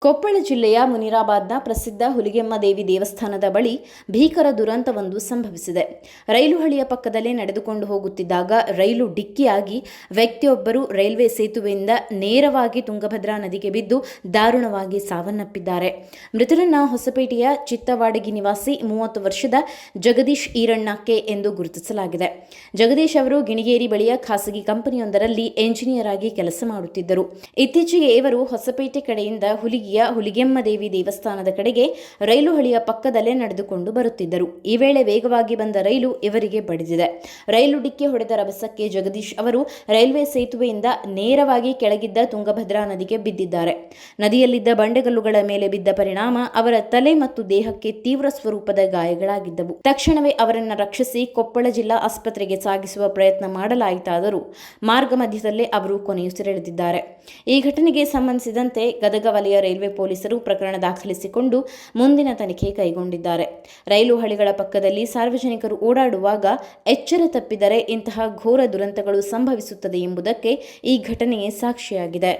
ಕೊಪ್ಪಳ ಜಿಲ್ಲೆಯ ಮುನಿರಾಬಾದ್ನ ಪ್ರಸಿದ್ಧ ಹುಲಿಗೆಮ್ಮ ದೇವಿ ದೇವಸ್ಥಾನದ ಬಳಿ ಭೀಕರ ದುರಂತವೊಂದು ಸಂಭವಿಸಿದೆ. ರೈಲು ಹಳಿಯ ಪಕ್ಕದಲ್ಲೇ ನಡೆದುಕೊಂಡು ಹೋಗುತ್ತಿದ್ದಾಗ ರೈಲು ಡಿಕ್ಕಿಯಾಗಿ ವ್ಯಕ್ತಿಯೊಬ್ಬರು ರೈಲ್ವೆ ಸೇತುವೆಯಿಂದ ನೇರವಾಗಿ ತುಂಗಭದ್ರಾ ನದಿಗೆ ಬಿದ್ದು ದಾರುಣವಾಗಿ ಸಾವನ್ನಪ್ಪಿದ್ದಾರೆ. ಮೃತರನ್ನ ಹೊಸಪೇಟೆಯ ಚಿತ್ತವಾಡಗಿ ನಿವಾಸಿ 30 ವರ್ಷದ ಜಗದೀಶ್ ಈರಣ್ಣಕ್ಕೆ ಎಂದು ಗುರುತಿಸಲಾಗಿದೆ. ಜಗದೀಶ್ ಅವರು ಗಿಣಿಗೇರಿ ಬಳಿಯ ಖಾಸಗಿ ಕಂಪನಿಯೊಂದರಲ್ಲಿ ಎಂಜಿನಿಯರ್ ಆಗಿ ಕೆಲಸ ಮಾಡುತ್ತಿದ್ದರು. ಇತ್ತೀಚೆಗೆ ಇವರು ಹೊಸಪೇಟೆ ಕಡೆಯಿಂದ ಹುಲಿಗೆಮ್ಮ ದೇವಿ ದೇವಸ್ಥಾನದ ಕಡೆಗೆ ರೈಲು ಹಳಿಯ ಪಕ್ಕದಲ್ಲೇ ನಡೆದುಕೊಂಡು ಬರುತ್ತಿದ್ದರು. ಈ ವೇಳೆ ವೇಗವಾಗಿ ಬಂದ ರೈಲು ಇವರಿಗೆ ಬಡಿದಿದೆ. ರೈಲು ಡಿಕ್ಕಿ ಹೊಡೆದ ರಭಸಕ್ಕೆ ಜಗದೀಶ್ ಅವರು ರೈಲ್ವೆ ಸೇತುವೆಯಿಂದ ನೇರವಾಗಿ ಕೆಳಗಿದ್ದ ತುಂಗಭದ್ರಾ ನದಿಗೆ ಬಿದ್ದಿದ್ದಾರೆ. ನದಿಯಲ್ಲಿದ್ದ ಬಂಡೆಗಲ್ಲುಗಳ ಮೇಲೆ ಬಿದ್ದ ಪರಿಣಾಮ ಅವರ ತಲೆ ಮತ್ತು ದೇಹಕ್ಕೆ ತೀವ್ರ ಸ್ವರೂಪದ ಗಾಯಗಳಾಗಿದ್ದವು. ತಕ್ಷಣವೇ ಅವರನ್ನು ರಕ್ಷಿಸಿ ಕೊಪ್ಪಳ ಜಿಲ್ಲಾ ಆಸ್ಪತ್ರೆಗೆ ಸಾಗಿಸುವ ಪ್ರಯತ್ನ ಮಾಡಲಾಯಿತಾದರೂ ಮಾರ್ಗ ಮಧ್ಯದಲ್ಲೇ ಅವರು ಕೊನೆಯುಸಿರೆಳೆದಿದ್ದಾರೆ. ಈ ಘಟನೆಗೆ ಸಂಬಂಧಿಸಿದಂತೆ ಗದಗ ವಲಯ ರೈಲ್ವೆ ಪೊಲೀಸರು ಪ್ರಕರಣ ದಾಖಲಿಸಿಕೊಂಡು ಮುಂದಿನ ತನಿಖೆ ಕೈಗೊಂಡಿದ್ದಾರೆ. ರೈಲು ಹಳಿಗಳ ಪಕ್ಕದಲ್ಲಿ ಸಾರ್ವಜನಿಕರು ಓಡಾಡುವಾಗ ಎಚ್ಚರ ತಪ್ಪಿದರೆ ಇಂತಹ ಘೋರ ದುರಂತಗಳು ಸಂಭವಿಸುತ್ತದೆ ಎಂಬುದಕ್ಕೆ ಈ ಘಟನೆಯೇ ಸಾಕ್ಷಿಯಾಗಿದೆ.